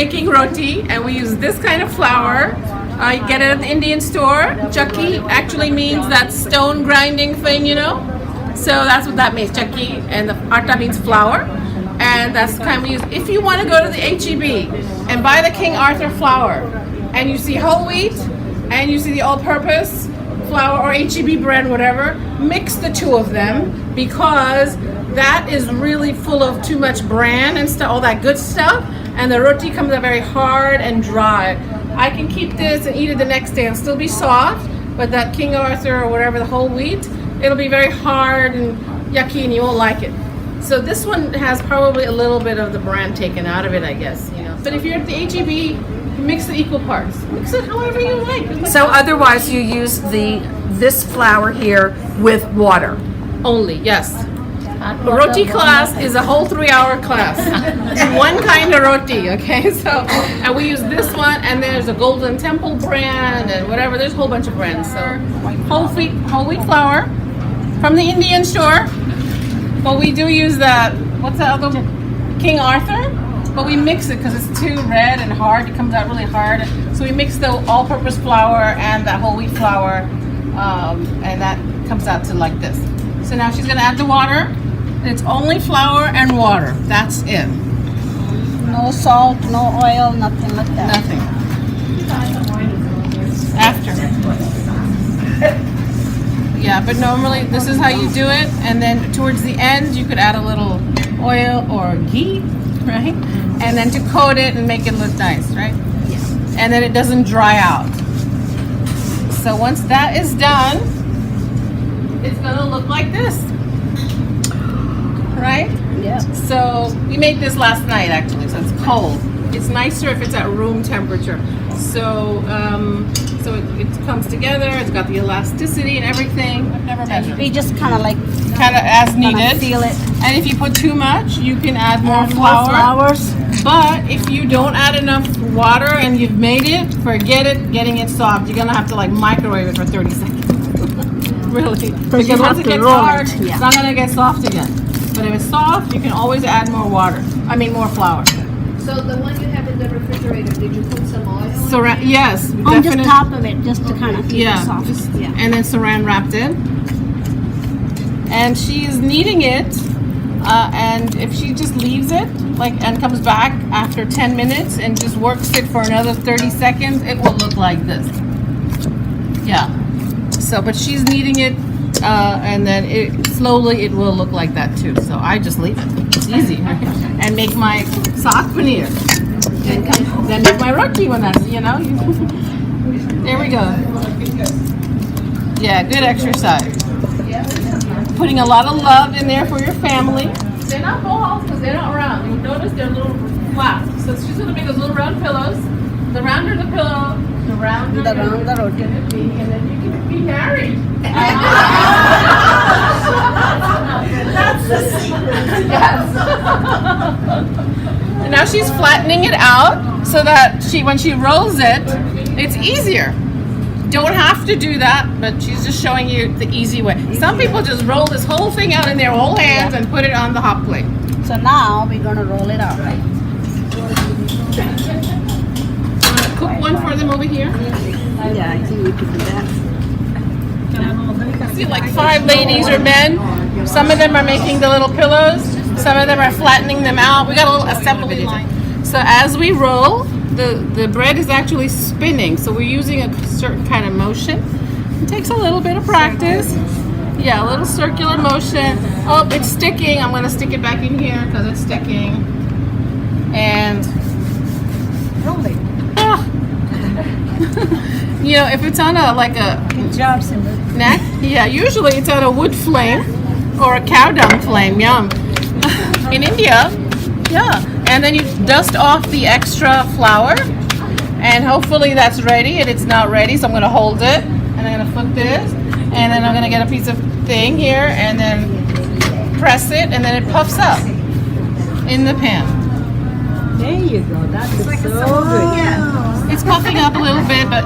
making roti, and we use this kind of flour. You get it at the Indian store. Chakki actually means that stone grinding thing, you know. So that's what that means, chakki, and the atta means flour, and that's the kind we use. If you want to go to the HEB and buy the King Arthur flour, and you see whole wheat, and you see the all-purpose flour or HEB bread, whatever, mix the two of them, because that is really full of too much bran and stuff, all that good stuff, and the roti comes out very hard and dry. I can keep this and eat it the next day. It'll still be soft, but that King Arthur or whatever, the whole wheat, it'll be very hard and yucky, and you won't like it. So this one has probably a little bit of the bran taken out of it, I guess, you know. But if you're at the HEB, mix the equal parts. Mix it however you like. So otherwise you use this flour here with water. Only, yes. A roti class is a whole 3-hour class. One kind of roti, okay? So, and we use this one, and there's a Golden Temple brand and whatever. There's a whole bunch of brands. So, whole wheat flour from the Indian store. But we do use what's that other, King Arthur? But we mix it because it's too red and hard. It comes out really hard. So we mix the all-purpose flour and that whole wheat flour, and that comes out to like this. So now she's gonna add the water. It's only flour and water. That's it. No salt, no oil, nothing like that. Nothing. After. Yeah, but normally this is how you do it, and then towards the end you could add a little oil or ghee, right? And then to coat it and make it look nice, right? Yeah. And then it doesn't dry out. So once that is done, it's gonna look like this, right? Yeah. So we made this last night actually, so it's cold. It's nicer if it's at room temperature. So it comes together. It's got the elasticity and everything. I've never measured. We just kind of As needed. feel it. And if you put too much, you can add more flour. Flowers. But if you don't add enough water and you've made it, forget it getting it soft. You're gonna have to like microwave it for 30 seconds. Really. Because once it gets hard, it's not gonna get soft again. But if it's soft, you can always add more more flour. So the one you have in the refrigerator, did you put some oil? Yes, On just top of it, just to kind of keep it soft. And then saran wrapped it. And she's kneading it, and if she just leaves it, and comes back after 10 minutes and just works it for another 30 seconds, it will look like this. Yeah. So, but she's kneading it, and then slowly it will look like that too. So I just leave it. It's easy, right? And make my saag paneer. Then make my roti when that's, There we go. Yeah, good exercise. Putting a lot of love in there for your family. They're not balls because they're not round. You'll notice they're little flat. So she's going to make those little round pillows. The rounder the pillow, the rounder the roti, and then you can be married. That's the secret. Yes. And now she's flattening it out so that when she rolls it, it's easier. Don't have to do that, but she's just showing you the easy way. Some people just roll this whole thing out in their whole hands and put it on the hot plate. So now we're gonna roll it out, right? Cook one for them over here. Yeah, I think we could do that. I see like 5 ladies or men. Some of them are making the little pillows. Some of them are flattening them out. We got a little assembly line. So as we roll, the bread is actually spinning. So we're using a certain kind of motion. It takes a little bit of practice. Yeah, a little circular motion. Oh, it's sticking. I'm going to stick it back in here because it's sticking. And rolling. If it's on Good job, Cindy. neck, yeah, usually it's on a wood flame or a cow dung flame. Yum. In India, yeah. And then you dust off the extra flour, and hopefully that's ready. And it's not ready, so I'm going to hold it, and I'm going to flip this, and then I'm going to get a piece of thing here, and then press it, and then it puffs up in the pan. There you go. That's so good. It's puffing up a little bit, but